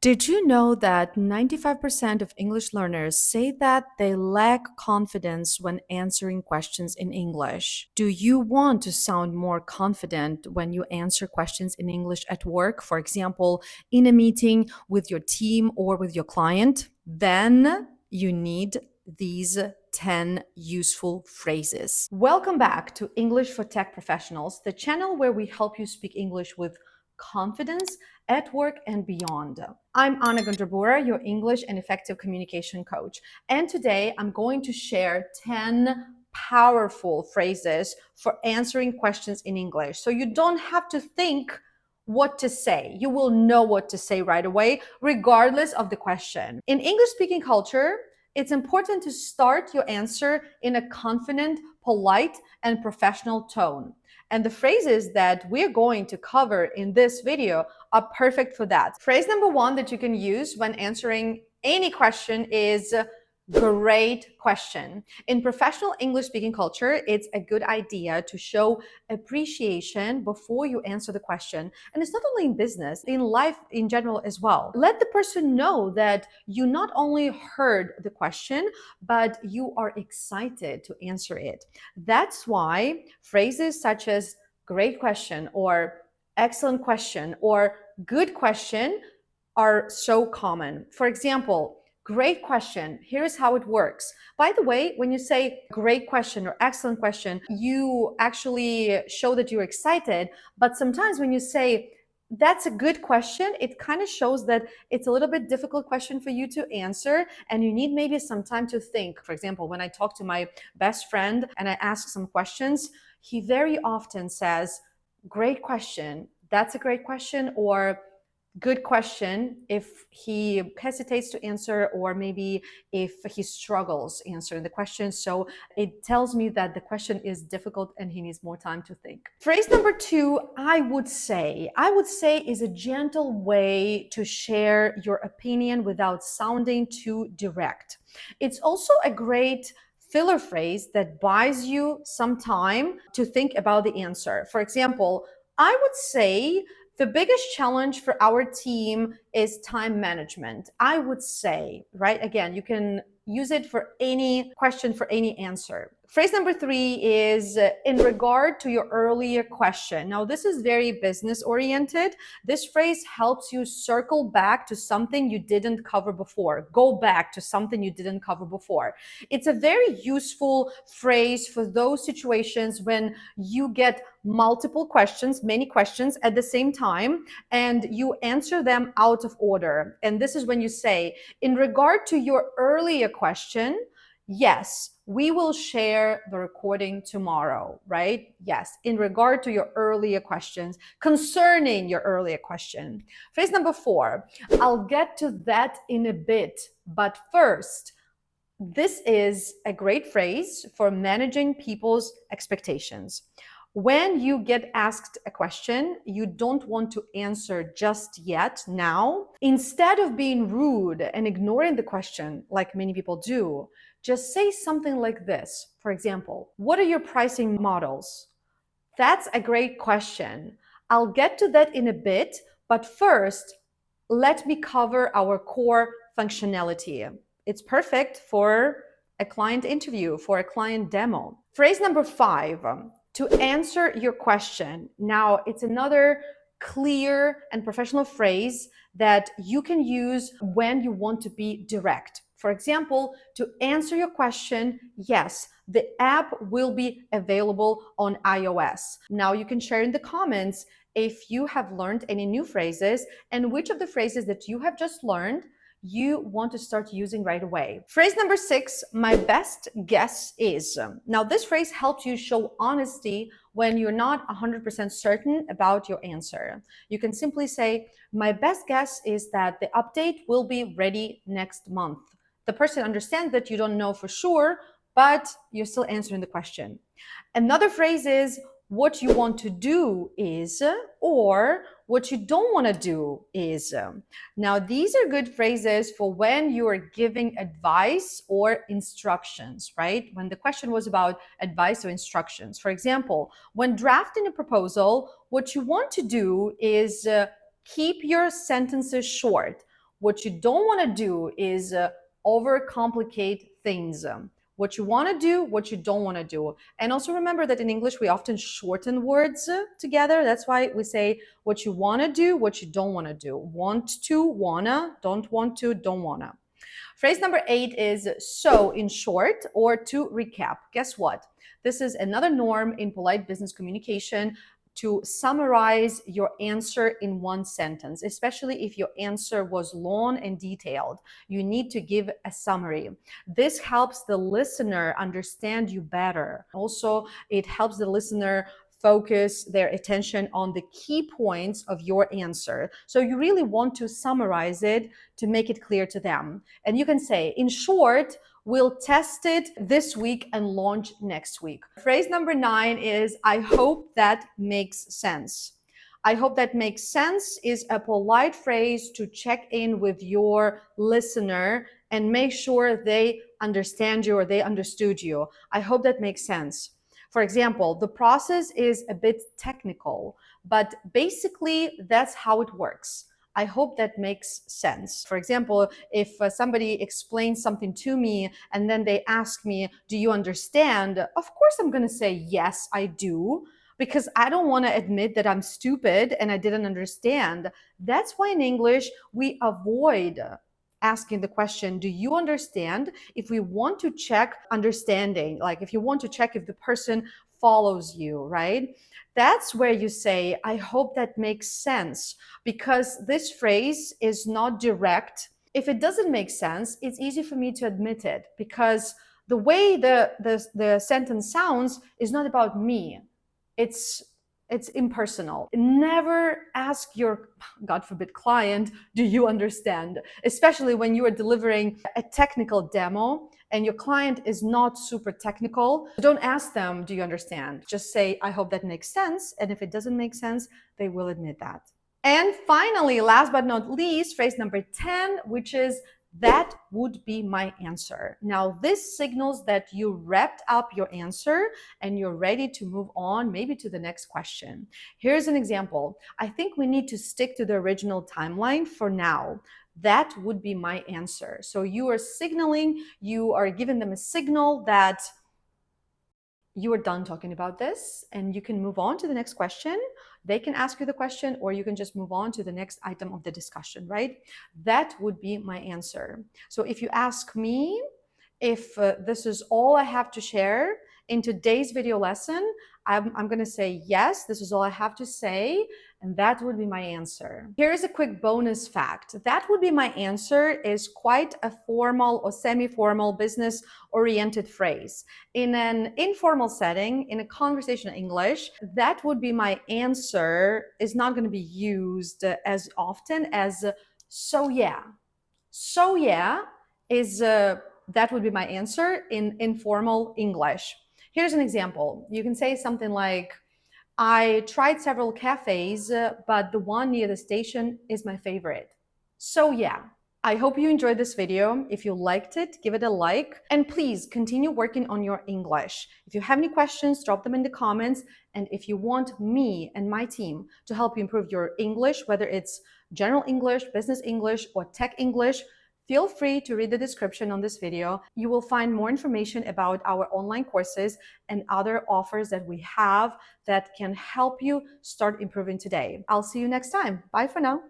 Did you know that 95% of English learners say that they lack confidence when answering questions in English? Do you want to sound more confident when you answer questions in English at work, for example, in a meeting with your team or with your client? Then you need these 10 useful phrases. Welcome back to English for Tech Professionals, the channel where we help you speak English with confidence at work and beyond. I'm Anna Gunderbora, your English and effective communication coach. And today I'm going to share 10 powerful phrases for answering questions in English. So you don't have to think what to say. You will know what to say right away, regardless of the question. In English speaking culture, it's important to start your answer in a confident, polite, and professional tone. And the phrases that we're going to cover in this video are perfect for that. Phrase number one that you can use when answering any question is great question. In professional English speaking culture, it's a good idea to show appreciation before you answer the question. And it's not only in business, in life in general as well. Let the person know that you not only heard the question, but you are excited to answer it. That's why phrases such as great question or excellent question or good question are so common. For example, great question. Here's how it works. By the way, when you say great question or excellent question, you actually show that you're excited. But sometimes when you say that's a good question, it kind of shows that it's a little bit difficult question for you to answer and you need maybe some time to think. For example, when I talk to my best friend and I ask some questions, he very often says, great question, that's a great question, or good question if he hesitates to answer, or maybe if he struggles answering the question. So it tells me that the question is difficult and he needs more time to think. Phrase number two, I would say is a gentle way to share your opinion without sounding too direct. It's also a great filler phrase that buys you some time to think about the answer. For example, I would say the biggest challenge for our team is time management. I would say, right? Again, you can use it for any question, for any answer. Phrase number three is in regard to your earlier question. Now, this is very business oriented. This phrase helps you circle back to something you didn't cover before. Go back to something you didn't cover before. It's a very useful phrase for those situations when you get multiple questions, many questions at the same time, and you answer them out of order. And this is when you say, in regard to your earlier question, yes, we will share the recording tomorrow, right? Yes, in regard to your earlier questions, concerning your earlier question. Phrase number four, I'll get to that in a bit, but first, this is a great phrase for managing people's expectations. When you get asked a question, you don't want to answer just yet, now. Instead of being rude and ignoring the question, like many people do, just say something like this. For example, what are your pricing models? That's a great question. I'll get to that in a bit, but first, let me cover our core functionality. It's perfect for a client interview, for a client demo. Phrase number five, to answer your question. Now, it's another clear and professional phrase that you can use when you want to be direct. For example, to answer your question, yes, the app will be available on iOS. Now you can share in the comments if you have learned any new phrases and which of the phrases that you have just learned you want to start using right away. Phrase number six, my best guess is. Now, this phrase helps you show honesty when you're not 100% certain about your answer. You can simply say, my best guess is that the update will be ready next month. The person understands that you don't know for sure, but you're still answering the question. Another phrase is, what you want to do is, or what you don't want to do is. Now, these are good phrases for when you are giving advice or instructions, right? When the question was about advice or instructions. For example, when drafting a proposal, what you want to do is keep your sentences short. What you don't want to do is overcomplicate things. What you want to do, what you don't want to do. And also remember that in English, we often shorten words together. That's why we say what you want to do, what you don't want to do. Want to, wanna, don't want to, don't wanna. Phrase number 8 is so in short, or to recap. Guess what? This is another norm in polite business communication to summarize your answer in one sentence, especially if your answer was long and detailed. You need to give a summary. This helps the listener understand you better. Also, it helps the listener focus their attention on the key points of your answer. So you really want to summarize it to make it clear to them. And you can say, in short, we'll test it this week and launch next week. Phrase number 9 is, I hope that makes sense. I hope that makes sense is a polite phrase to check in with your listener and make sure they understand you or they understood you. I hope that makes sense. For example, the process is a bit technical, but basically that's how it works. I hope that makes sense. For example, if somebody explains something to me and then they ask me, do you understand? Of course, I'm going to say, yes, I do, because I don't want to admit that I'm stupid and I didn't understand. That's why in English, we avoid asking the question, do you understand? If we want to check understanding, like if you want to check if the person follows you, right? That's where you say, I hope that makes sense, because this phrase is not direct. If it doesn't make sense, it's easy for me to admit it, because the way the sentence sounds is not about me. It's impersonal. Never ask your, God forbid, client, do you understand? Especially when you are delivering a technical demo and your client is not super technical. Don't ask them, do you understand? Just say, I hope that makes sense. And if it doesn't make sense, they will admit that. And finally, last but not least, phrase number 10, which is, that would be my answer. Now, this signals that you wrapped up your answer and you're ready to move on, maybe to the next question. Here's an example. I think we need to stick to the original timeline for now. That would be my answer. So you are signaling, you are giving them a signal that you are done talking about this and you can move on to the next question. They can ask you the question, or you can just move on to the next item of the discussion, right? That would be my answer. So if you ask me if this is all I have to share in today's video lesson, I'm going to say, yes, this is all I have to say. And that would be my answer. Here's a quick bonus fact. That would be my answer is quite a formal or semi-formal business-oriented phrase. In an informal setting, in a conversation in English, that would be my answer is not going to be used as often as so yeah. So yeah is that would be my answer in informal English. Here's an example. You can say something like, I tried several cafes, but the one near the station is my favorite. So yeah, I hope you enjoyed this video. If you liked it, give it a like, and please continue working on your English. If you have any questions, drop them in the comments. And if you want me and my team to help you improve your English, whether it's general English, business English, or tech English, feel free to read the description on this video. You will find more information about our online courses and other offers that we have that can help you start improving today. I'll see you next time. Bye for now.